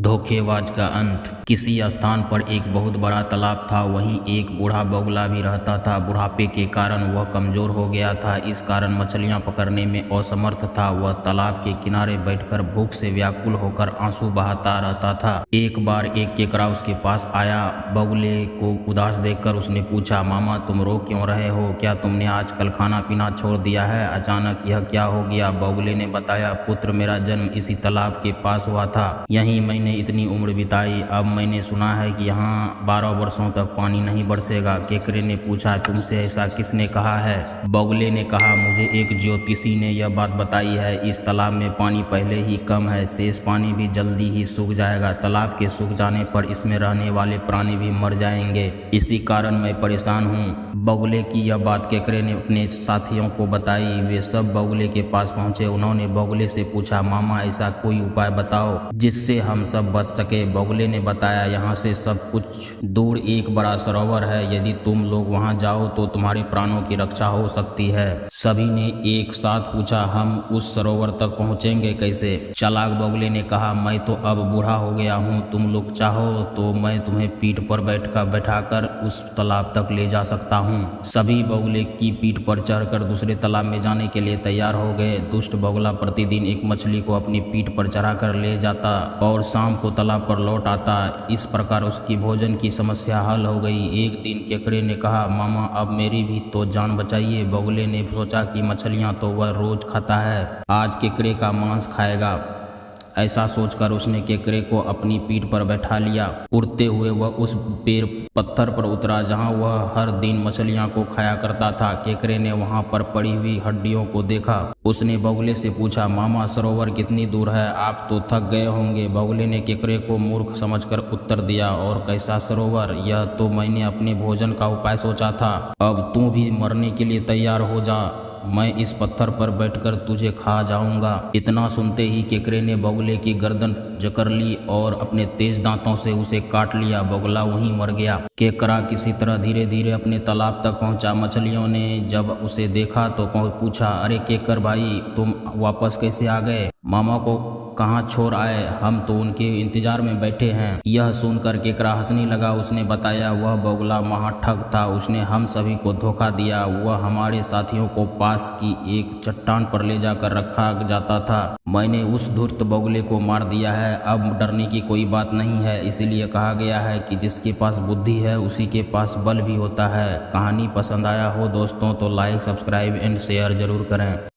धोखेबाज का अंत। किसी स्थान पर एक बहुत बड़ा तालाब था। वहीं एक बूढ़ा बगुला भी रहता था। बुढ़ापे के कारण वह कमजोर हो गया था। इस कारण मछलियां पकड़ने में असमर्थ था। वह तालाब के किनारे बैठकर भूख से व्याकुल होकर आंसू बहाता रहता था। एक बार एक केकड़ा उसके पास आया। बगुले को उदास देखकर उसने पूछा, मामा तुम रो क्यों रहे हो? क्या तुमने आजकल खाना पीना छोड़ दिया है? अचानक यह क्या हो गया? बगुले ने बताया, पुत्र मेरा जन्म इसी तालाब के पास हुआ था। यहीं मैंने इतनी उम्र बिताई। अब मैंने सुना है कि यहाँ 12 वर्षों तक पानी नहीं बरसेगा। केकड़े ने पूछा, तुमसे ऐसा किसने कहा है? बगुले ने कहा, मुझे एक ज्योतिषी ने यह बात बताई है। इस तालाब में पानी पहले ही कम है। शेष पानी भी जल्दी ही सूख जाएगा। तालाब के सूख जाने पर इसमें रहने वाले प्राणी भी मर जाएंगे। इसी कारण मैं परेशान हूँ। बगुले की यह बात केकड़े ने अपने साथियों को बताई। वे सब बगुले के पास पहुंचे। उन्होंने बगुले से पूछा, मामा ऐसा कोई उपाय बताओ जिससे हम सब बच सके। बगुले ने बताया, यहाँ से सब कुछ दूर एक बड़ा सरोवर है। यदि तुम लोग वहाँ जाओ तो तुम्हारे प्राणों की रक्षा हो सकती है। सभी ने एक साथ पूछा, हम उस सरोवर तक पहुँचेंगे कैसे? चालाक बगुले ने कहा, मैं तो अब बूढ़ा हो गया हूँ। तुम लोग चाहो तो मैं तुम्हें पीठ पर बैठाकर उस तालाब तक ले जा सकता हूँ। सभी बगुले की पीठ पर चढ़कर दूसरे तालाब में जाने के लिए तैयार हो गए। दुष्ट बगुला प्रतिदिन एक मछली को अपनी पीठ पर चढ़ाकर ले जाता और शाम को तालाब पर लौट आता। इस प्रकार उसकी भोजन की समस्या हल हो गई। एक दिन केकड़े ने कहा, मामा अब मेरी भी तो जान बचाइए। बगुले ने सोचा कि मछलियां तो वह रोज खाता है, आज केकड़े का मांस खाएगा। ऐसा सोचकर उसने केकड़े को अपनी पीठ पर बैठा लिया। उड़ते हुए वह उस पत्थर पर उतरा जहां वह हर दिन मछलियां को खाया करता था। केकड़े ने वहां पर पड़ी हुई हड्डियों को देखा। उसने बगुले से पूछा, मामा सरोवर कितनी दूर है? आप तो थक गए होंगे। बगुले ने केकड़े को मूर्ख समझकर उत्तर दिया, और कैसा सरोवर? यह तो मैंने अपने भोजन का उपाय सोचा था। अब तू भी मरने के लिए तैयार हो जा। मैं इस पत्थर पर बैठकर तुझे खा जाऊंगा। इतना सुनते ही केकड़े ने बगुले की गर्दन जकड़ ली और अपने तेज दांतों से उसे काट लिया। बगुला वहीं मर गया। केकड़ा किसी तरह धीरे धीरे अपने तालाब तक पहुंचा। मछलियों ने जब उसे देखा तो पूछा, अरे केकर भाई, तुम वापस कैसे आ गए? मामा को कहाँ छोड़ आए? हम तो उनके इंतजार में बैठे हैं। यह सुनकर केकड़ा हंसने लगा। उसने बताया, वह बगुला महाठग था। उसने हम सभी को धोखा दिया। वह हमारे साथियों को पास की एक चट्टान पर ले जाकर रखा जाता था। मैंने उस धूर्त बगुले को मार दिया है। अब डरने की कोई बात नहीं है। इसीलिए कहा गया है कि जिसके पास बुद्धि है उसी के पास बल भी होता है। कहानी पसंद आया हो दोस्तों तो लाइक, सब्सक्राइब एंड शेयर जरूर करें।